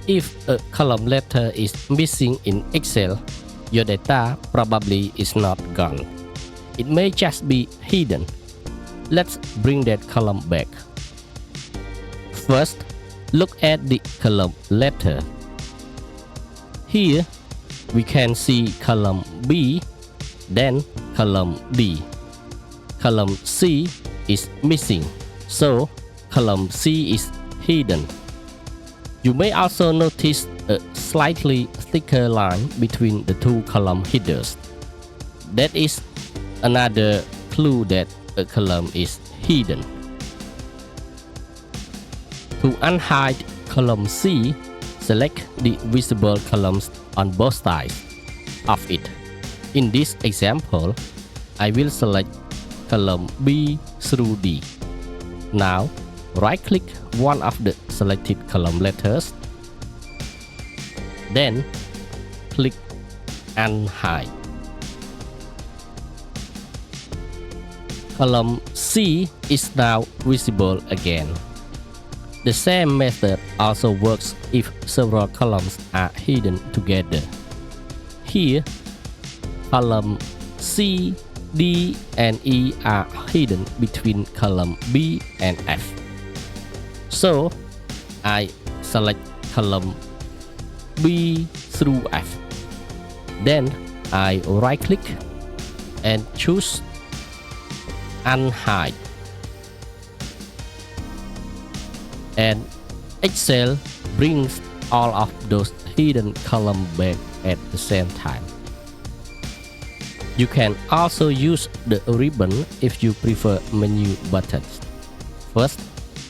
If a column letter is missing in Excel, your data probably is not gone. It may just be hidden. Let's bring that column back. First, look at the column letter. Here, we can see column B, then column D. Column C is missing, so column C is hidden. You may also notice a slightly thicker line between the two column headers. That is another clue that a column is hidden. To unhide column C, select the visible columns on both sides of it. In this example, I will select column B through D. Now, right-click one of the selected column letters, then click Unhide. Column C is now visible again. The same method also works if several columns are hidden together. Here, column C, D, and E are hidden between column B and F. So, I select column B through F. Then, I right-click and choose Unhide. And Excel brings all of those hidden columns back at the same time. You can also use the ribbon if you prefer menu buttons. First,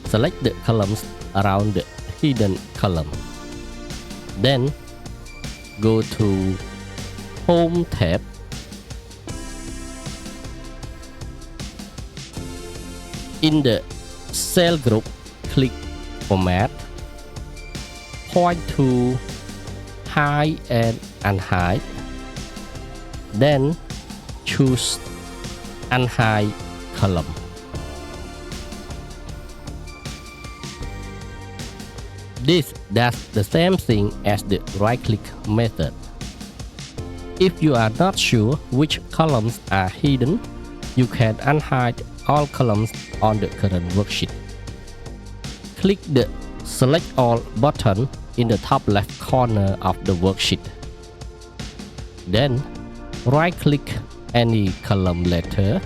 select the columns around the hidden column. Then, go to Home tab. In the cell group, click Format, point to Hide and Unhide, then choose Unhide column. This does the same thing as the right-click method. If you are not sure which columns are hidden, you can unhide all columns on the current worksheet. Click the Select All button in the top left corner of the worksheet. Then, right-click any column letter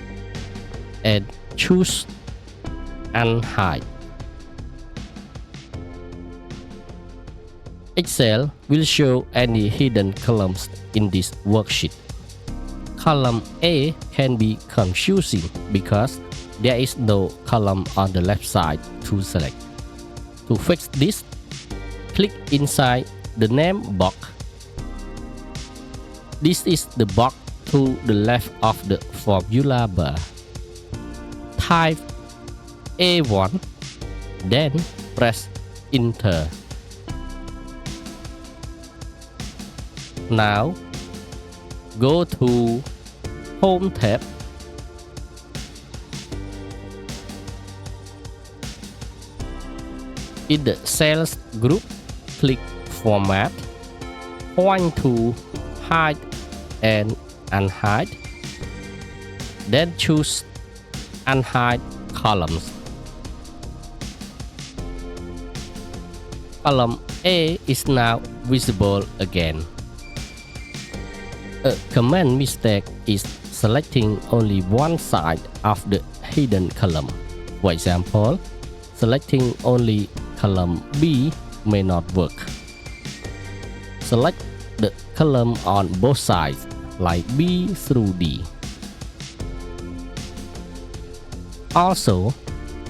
and choose Unhide. Excel will show any hidden columns in this worksheet. Column A can be confusing because there is no column on the left side to select. To fix this, click inside the name box. This is the box to the left of the formula bar. Type A1, then press Enter. Now, go to Home tab. In the Cells group, click Format, point to Hide and Unhide, then choose Unhide columns. Column A is now visible again. A command mistake is selecting only one side of the hidden column. For example, selecting only column B may not work. Select the column on both sides, like B through D. Also,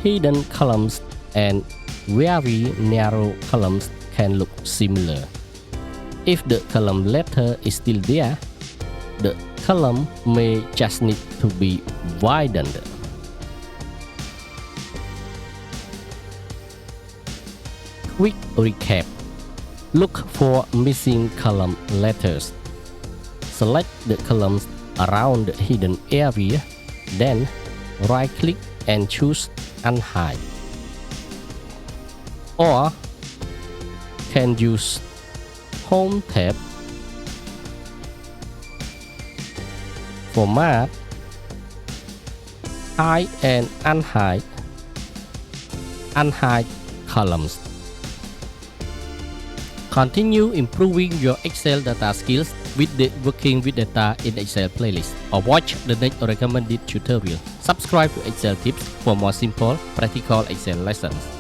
hidden columns and very narrow columns can look similar. If the column letter is still there, the column may just need to be widened. Quick recap. Look for missing column letters. Select the columns around the hidden area, then right-click and choose Unhide. Or can use Home tab, Format, Hide and Unhide columns. Continue improving your Excel data skills with the Working with Data in Excel playlist, or watch the next recommended tutorial. Subscribe to XcelTips for more simple, practical Excel lessons.